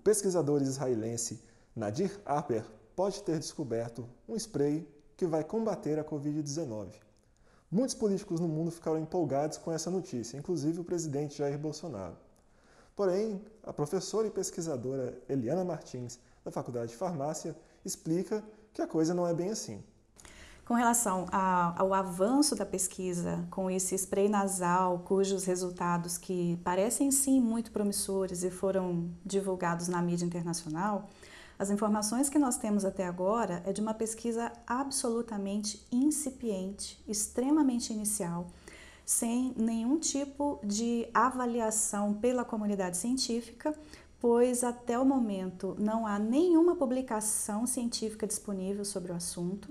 pesquisador israelense Nadir Harper pode ter descoberto um spray que vai combater a Covid-19. Muitos políticos no mundo ficaram empolgados com essa notícia, inclusive o presidente Jair Bolsonaro. Porém, a professora e pesquisadora Eliana Martins, da Faculdade de Farmácia, explica que a coisa não é bem assim. Com relação ao avanço da pesquisa com esse spray nasal, cujos resultados que parecem sim muito promissores e foram divulgados na mídia internacional, as informações que nós temos até agora é de uma pesquisa absolutamente incipiente, extremamente inicial, sem nenhum tipo de avaliação pela comunidade científica, pois até o momento não há nenhuma publicação científica disponível sobre o assunto.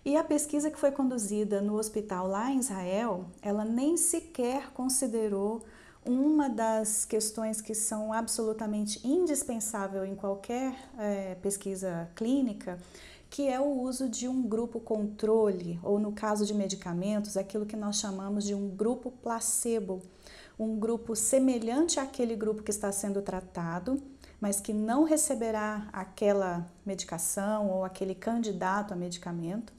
E a pesquisa que foi conduzida no hospital lá em Israel, ela nem sequer considerou uma das questões que são absolutamente indispensáveis em qualquer pesquisa clínica, que é o uso de um grupo controle, ou no caso de medicamentos, aquilo que nós chamamos de um grupo placebo, um grupo semelhante àquele grupo que está sendo tratado, mas que não receberá aquela medicação ou aquele candidato a medicamento,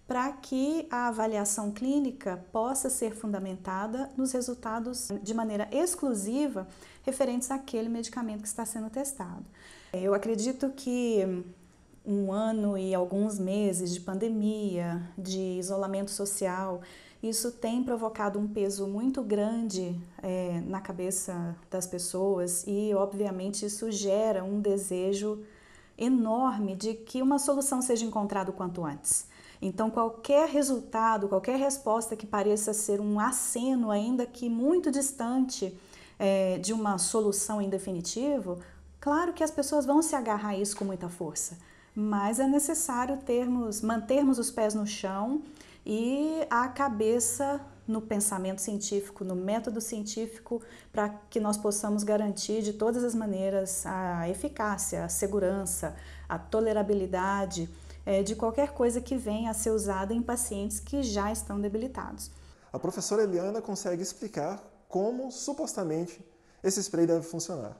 para que a avaliação clínica possa ser fundamentada nos resultados de maneira exclusiva referentes àquele medicamento que está sendo testado. Eu acredito que um ano e alguns meses de pandemia, de isolamento social, isso tem provocado um peso muito grande na cabeça das pessoas e, obviamente, isso gera um desejo enorme de que uma solução seja encontrada o quanto antes. Então, qualquer resultado, qualquer resposta que pareça ser um aceno, ainda que muito distante de uma solução em definitivo, claro que as pessoas vão se agarrar a isso com muita força, mas é necessário mantermos os pés no chão e a cabeça no pensamento científico, no método científico, para que nós possamos garantir de todas as maneiras a eficácia, a segurança, a tolerabilidade de qualquer coisa que venha a ser usada em pacientes que já estão debilitados. A professora Eliana consegue explicar como, supostamente, esse spray deve funcionar.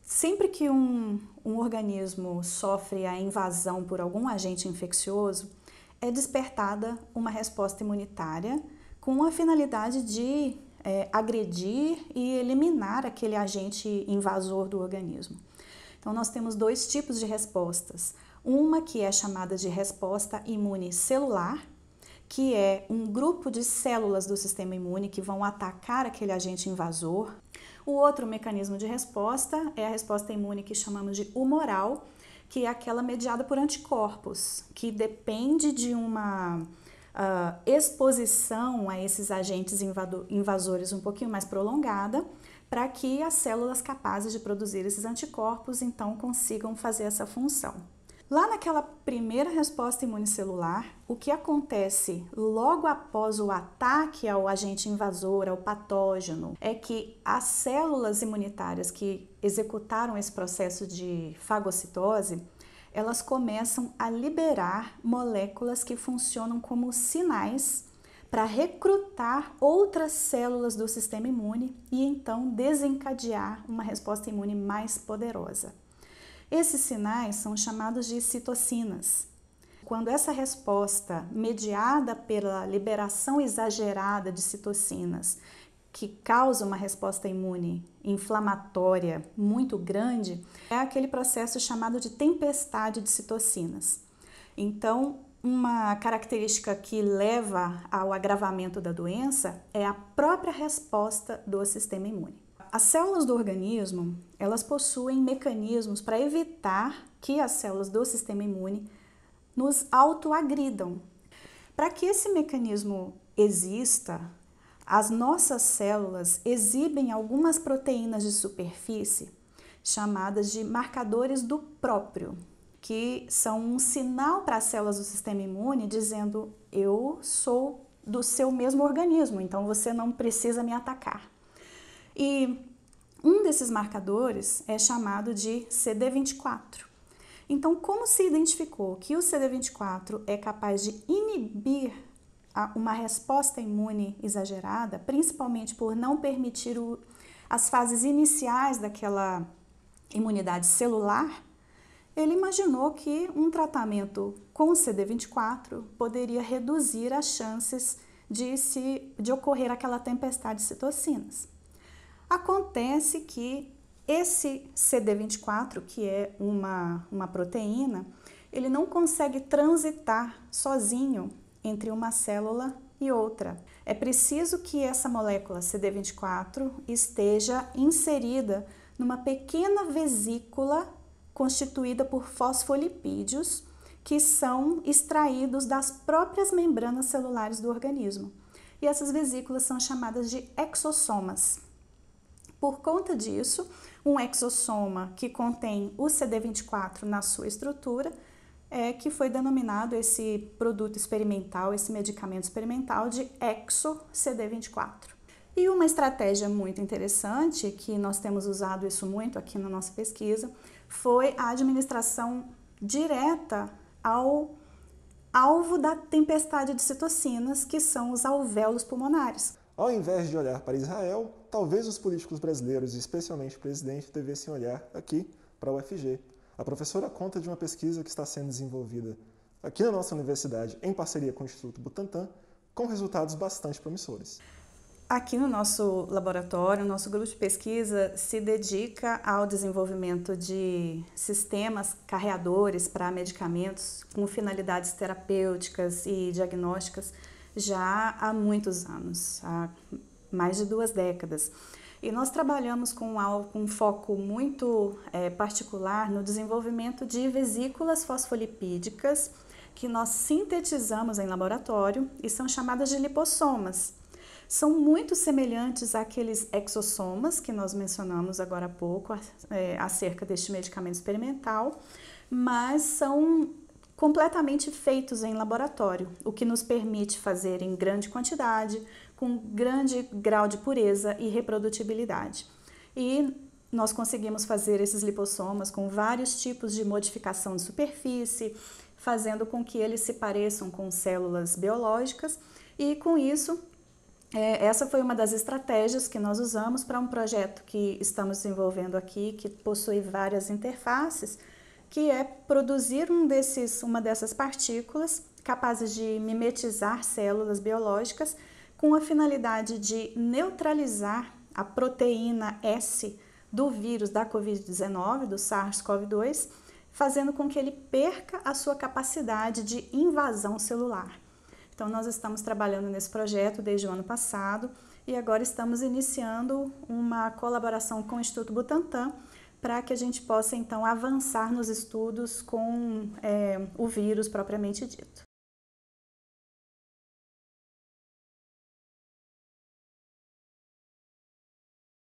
Sempre que um organismo sofre a invasão por algum agente infeccioso, é despertada uma resposta imunitária com a finalidade de agredir e eliminar aquele agente invasor do organismo. Então, nós temos dois tipos de respostas. Uma que é chamada de resposta imune celular, que é um grupo de células do sistema imune que vão atacar aquele agente invasor. O outro mecanismo de resposta é a resposta imune que chamamos de humoral, que é aquela mediada por anticorpos, que depende de uma exposição a esses agentes invasores um pouquinho mais prolongada, para que as células capazes de produzir esses anticorpos, então, consigam fazer essa função. Lá naquela primeira resposta imunicelular, o que acontece logo após o ataque ao agente invasor, ao patógeno, é que as células imunitárias que executaram esse processo de fagocitose, elas começam a liberar moléculas que funcionam como sinais para recrutar outras células do sistema imune e então desencadear uma resposta imune mais poderosa. Esses sinais são chamados de citocinas. Quando essa resposta, mediada pela liberação exagerada de citocinas, que causa uma resposta imune inflamatória muito grande, é aquele processo chamado de tempestade de citocinas. Então, uma característica que leva ao agravamento da doença é a própria resposta do sistema imune. As células do organismo, elas possuem mecanismos para evitar que as células do sistema imune nos autoagridam. Para que esse mecanismo exista, as nossas células exibem algumas proteínas de superfície chamadas de marcadores do próprio, que são um sinal para as células do sistema imune dizendo: eu sou do seu mesmo organismo, então você não precisa me atacar. E um desses marcadores é chamado de CD24. Então, como se identificou que o CD24 é capaz de inibir uma resposta imune exagerada, principalmente por não permitir as fases iniciais daquela imunidade celular, ele imaginou que um tratamento com CD24 poderia reduzir as chances de ocorrer aquela tempestade de citocinas. Acontece que esse CD24, que é uma proteína, ele não consegue transitar sozinho entre uma célula e outra. É preciso que essa molécula CD24 esteja inserida numa pequena vesícula constituída por fosfolipídios que são extraídos das próprias membranas celulares do organismo. E essas vesículas são chamadas de exossomas. Por conta disso, um exossoma que contém o CD24 na sua estrutura que foi denominado esse produto experimental, esse medicamento experimental de exo-CD24. E uma estratégia muito interessante, que nós temos usado isso muito aqui na nossa pesquisa, foi a administração direta ao alvo da tempestade de citocinas, que são os alvéolos pulmonares. Ao invés de olhar para Israel, talvez os políticos brasileiros, e especialmente o presidente, devessem olhar aqui para a UFG. A professora conta de uma pesquisa que está sendo desenvolvida aqui na nossa universidade, em parceria com o Instituto Butantan, com resultados bastante promissores. Aqui no nosso laboratório, o nosso grupo de pesquisa se dedica ao desenvolvimento de sistemas carreadores para medicamentos com finalidades terapêuticas e diagnósticas já há muitos anos, há mais de 2 décadas. E nós trabalhamos com um foco muito particular no desenvolvimento de vesículas fosfolipídicas que nós sintetizamos em laboratório e são chamadas de lipossomas. São muito semelhantes àqueles exossomas que nós mencionamos agora há pouco acerca deste medicamento experimental, mas são completamente feitos em laboratório, o que nos permite fazer em grande quantidade, com grande grau de pureza e reprodutibilidade. E nós conseguimos fazer esses lipossomas com vários tipos de modificação de superfície, fazendo com que eles se pareçam com células biológicas, e com isso, essa foi uma das estratégias que nós usamos para um projeto que estamos desenvolvendo aqui, que possui várias interfaces, que é produzir uma dessas partículas capazes de mimetizar células biológicas com a finalidade de neutralizar a proteína S do vírus da Covid-19, do SARS-CoV-2, fazendo com que ele perca a sua capacidade de invasão celular. Então, nós estamos trabalhando nesse projeto desde o ano passado e agora estamos iniciando uma colaboração com o Instituto Butantan para que a gente possa, então, avançar nos estudos com o vírus propriamente dito.